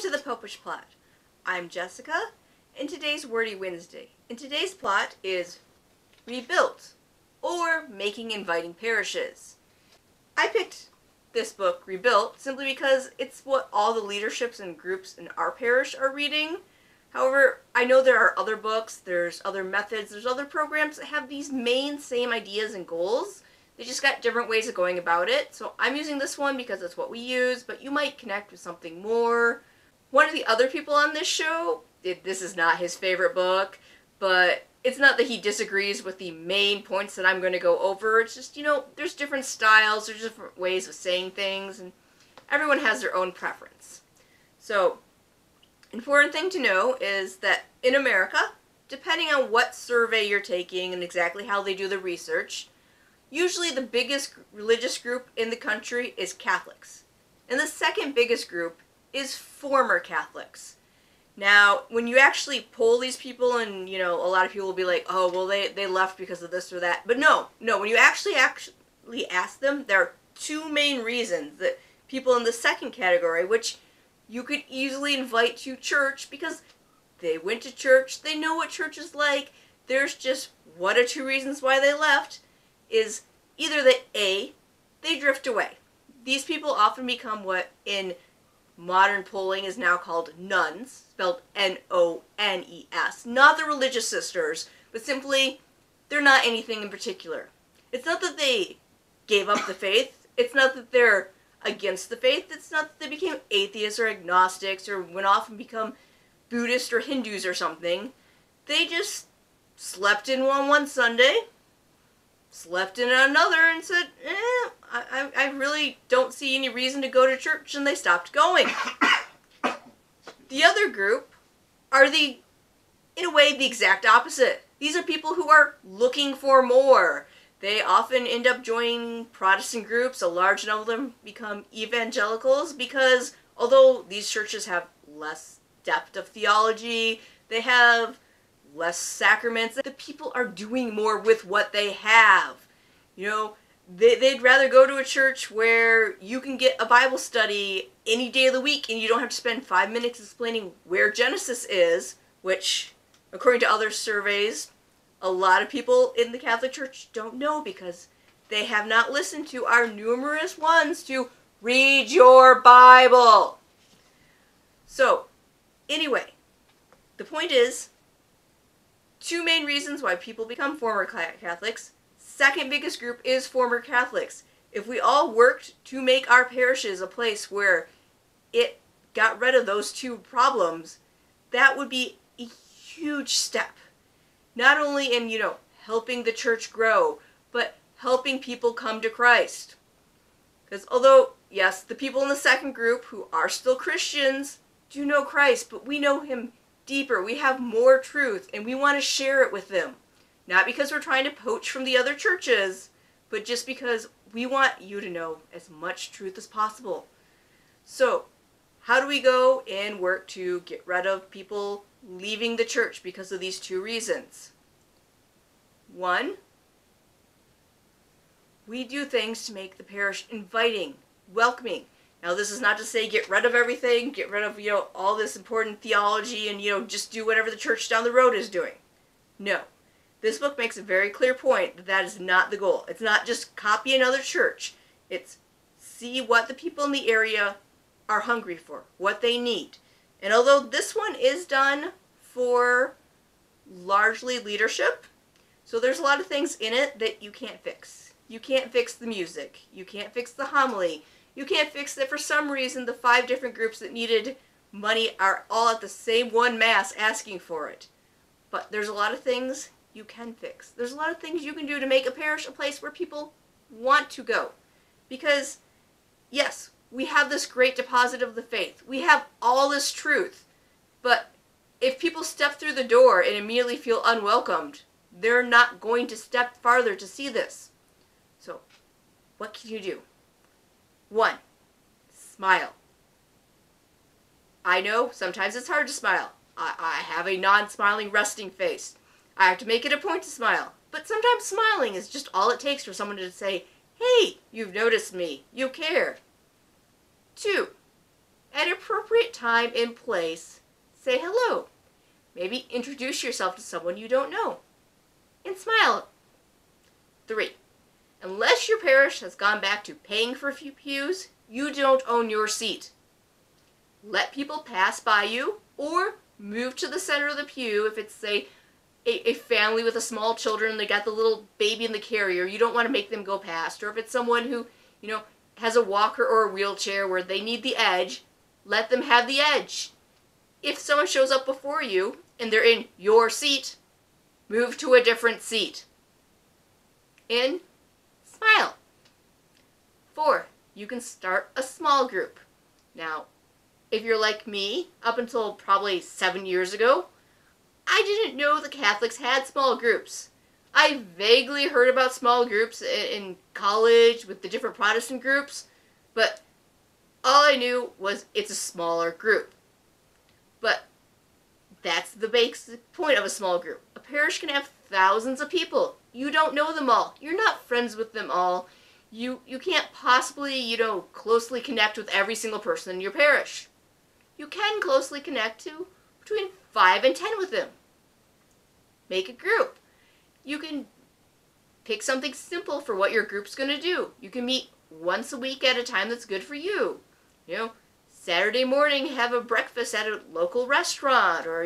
to the Popish plot. I'm Jessica, and today's Wordy Wednesday. And today's plot is Rebuilt, or Making Inviting Parishes. I picked this book, Rebuilt, simply because it's what all the leaderships and groups in our parish are reading. However, I know there are other books, there's other methods, there's other programs that have these same ideas and goals. They just got different ways of going about it. So I'm using this one because it's what we use, but you might connect with something more. One of the other people on this show, this is not his favorite book, but it's not that he disagrees with the main points that I'm going to go over. It's just, there's different styles, there's different ways of saying things, and everyone has their own preference. So, important thing to know is that in America, depending on what survey you're taking and exactly how they do the research, usually the biggest religious group in the country is Catholics. And the second biggest group is former Catholics. Now, when you actually poll these people, and a lot of people will be like, oh, well, they left because of this or that. But no, when you actually ask them, there are two main reasons that people in the second category, which you could easily invite to church because they went to church, they know what church is like, there's just one or two reasons why they left, is either that A, they drift away. These people often become what in modern polling is now called nuns, spelled N-O-N-E-S. Not the religious sisters, but simply, they're not anything in particular. It's not that they gave up the faith. It's not that they're against the faith. It's not that they became atheists or agnostics or went off and become Buddhists or Hindus or something. They just slept in one Sunday, slept in another, and said, I really don't see any reason to go to church, and they stopped going. The other group are in a way, the exact opposite. These are people who are looking for more. They often end up joining Protestant groups. A large number of them become evangelicals because although these churches have less depth of theology, they have less sacraments, the people are doing more with what they have. They'd rather go to a church where you can get a Bible study any day of the week and you don't have to spend 5 minutes explaining where Genesis is, which, according to other surveys, a lot of people in the Catholic Church don't know because they have not listened to our numerous ones to read your Bible. So, anyway, the point is, two main reasons why people become former Catholics. Second biggest group is former Catholics. If we all worked to make our parishes a place where it got rid of those two problems, that would be a huge step. Not only in, helping the church grow, but helping people come to Christ. Because although, yes, the people in the second group who are still Christians do know Christ, but we know Him deeper. We have more truth, and we want to share it with them. Not because we're trying to poach from the other churches, but just because we want you to know as much truth as possible. So, how do we go and work to get rid of people leaving the church because of these two reasons? One, we do things to make the parish inviting, welcoming. Now, this is not to say get rid of everything, get rid of, all this important theology and, just do whatever the church down the road is doing. No. This book makes a very clear point that that is not the goal. It's not just copy another church. It's see what the people in the area are hungry for, what they need. And although this one is done for largely leadership, so there's a lot of things in it that you can't fix. You can't fix the music. You can't fix the homily. You can't fix that for some reason the 5 different groups that needed money are all at the same one mass asking for it. But there's a lot of things you can fix. There's a lot of things you can do to make a parish a place where people want to go. Because, yes, we have this great deposit of the faith. We have all this truth. But if people step through the door and immediately feel unwelcomed, they're not going to step farther to see this. So, what can you do? 1, smile. I know, sometimes it's hard to smile. I have a non-smiling resting face. I have to make it a point to smile. But sometimes smiling is just all it takes for someone to say, hey, you've noticed me. You care. 2, At an appropriate time and place, say hello. Maybe introduce yourself to someone you don't know. And smile. 3. Unless your parish has gone back to paying for a few pews, you don't own your seat. Let people pass by you, or move to the center of the pew if it's, say, a family with a small children, they got the little baby in the carrier, you don't want to make them go past. Or if it's someone who, has a walker or a wheelchair where they need the edge, let them have the edge. If someone shows up before you and they're in your seat, move to a different seat. And smile. 4. You can start a small group. Now, if you're like me, up until probably 7 years ago, I didn't know the Catholics had small groups. I vaguely heard about small groups in college with the different Protestant groups, but all I knew was it's a smaller group. But that's the basic point of a small group. A parish can have thousands of people. You don't know them all. You're not friends with them all. You can't possibly, closely connect with every single person in your parish. You can closely connect to between 5 and 10 with them. Make a group. You can pick something simple for what your group's going to do. You can meet once a week at a time that's good for you. Saturday morning, have a breakfast at a local restaurant, or,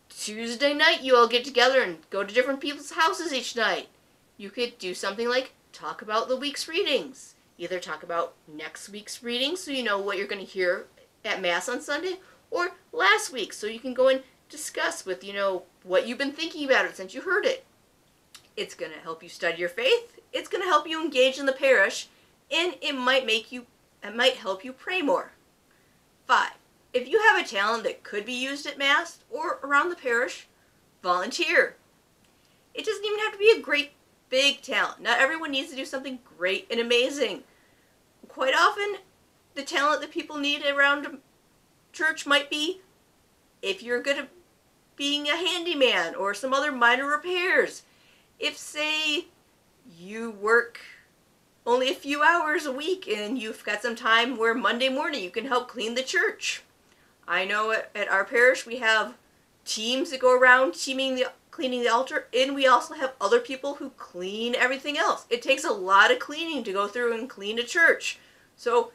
Tuesday night you all get together and go to different people's houses each night. You could do something like talk about the week's readings. Either talk about next week's readings so you know what you're going to hear at Mass on Sunday, or last week so you can go and discuss with, what you've been thinking about it since you heard it. It's going to help you study your faith, it's going to help you engage in the parish, and it might help you pray more. 5. If you have a talent that could be used at Mass or around the parish, volunteer. It doesn't even have to be a great big talent. Not everyone needs to do something great and amazing. Quite often, the talent that people need around a church might be if you're good at being a handyman or some other minor repairs. If, say, you work only a few hours a week and you've got some time where Monday morning you can help clean the church. I know at our parish we have teams that go around cleaning the altar, and we also have other people who clean everything else. It takes a lot of cleaning to go through and clean a church. So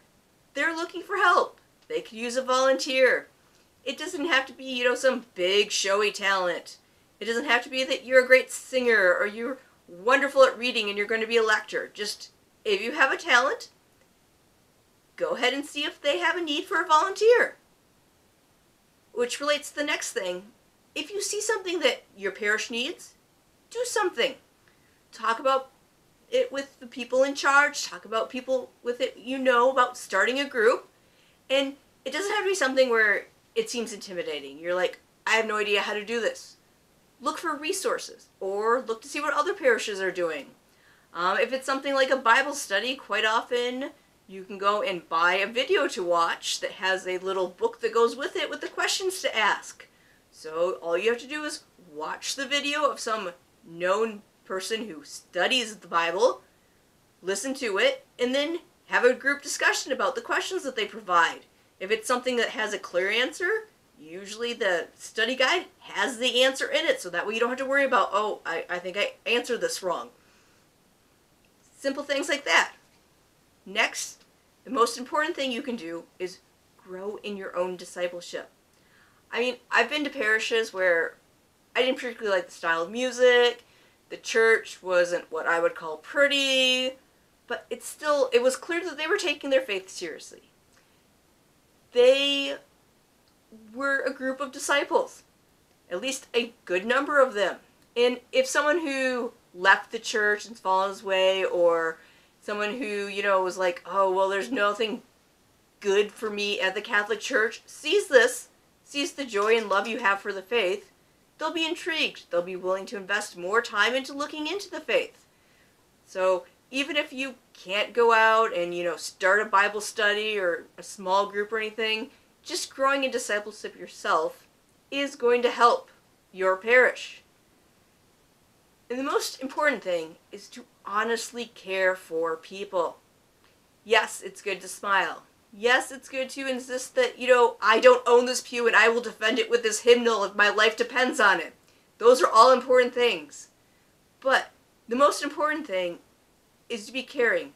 they're looking for help. They could use a volunteer. It doesn't have to be, some big showy talent. It doesn't have to be that you're a great singer or you're wonderful at reading and you're going to be a lector. Just, if you have a talent, go ahead and see if they have a need for a volunteer. Which relates to the next thing. If you see something that your parish needs, do something. Talk about it with the people in charge. Talk about people with it about starting a group. And it doesn't have to be something where it seems intimidating. You're like, I have no idea how to do this. Look for resources, or look to see what other parishes are doing. If it's something like a Bible study, quite often you can go and buy a video to watch that has a little book that goes with it with the questions to ask. So all you have to do is watch the video of some known person who studies the Bible, listen to it, and then have a group discussion about the questions that they provide. If it's something that has a clear answer, usually the study guide has the answer in it, so that way you don't have to worry about, I think I answered this wrong. Simple things like that. Next, the most important thing you can do is grow in your own discipleship. I've been to parishes where I didn't particularly like the style of music, the church wasn't what I would call pretty, but it was clear that they were taking their faith seriously. They were a group of disciples, at least a good number of them. And if someone who left the church and fallen his way, or someone who, was like, there's nothing good for me at the Catholic Church, sees the joy and love you have for the faith, they'll be intrigued. They'll be willing to invest more time into looking into the faith. So even if you can't go out and, start a Bible study or a small group or anything, just growing in discipleship yourself is going to help your parish. And the most important thing is to honestly care for people. Yes, it's good to smile. Yes, it's good to insist that, I don't own this pew and I will defend it with this hymnal if my life depends on it. Those are all important things. But the most important thing is to be caring,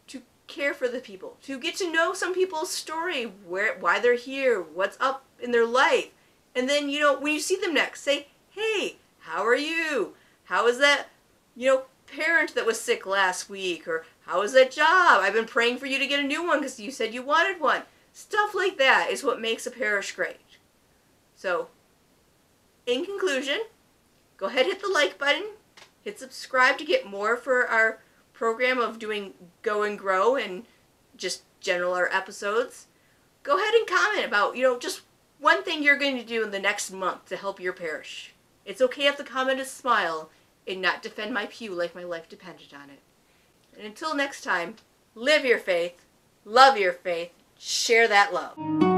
to care for the people, to get to know some people's story, why they're here, what's up in their life. And then, when you see them next, say, hey, how are you? How is that, parent that was sick last week? Or how is that job? I've been praying for you to get a new one because you said you wanted one. Stuff like that is what makes a parish great. So, in conclusion, go ahead and hit the like button. Hit subscribe to get more for our program of doing Go and Grow and just general our episodes. Go ahead and comment about, just one thing you're going to do in the next month to help your parish. It's okay if the comment is smile and not defend my pew like my life depended on it. And until next time, live your faith, love your faith, share that love.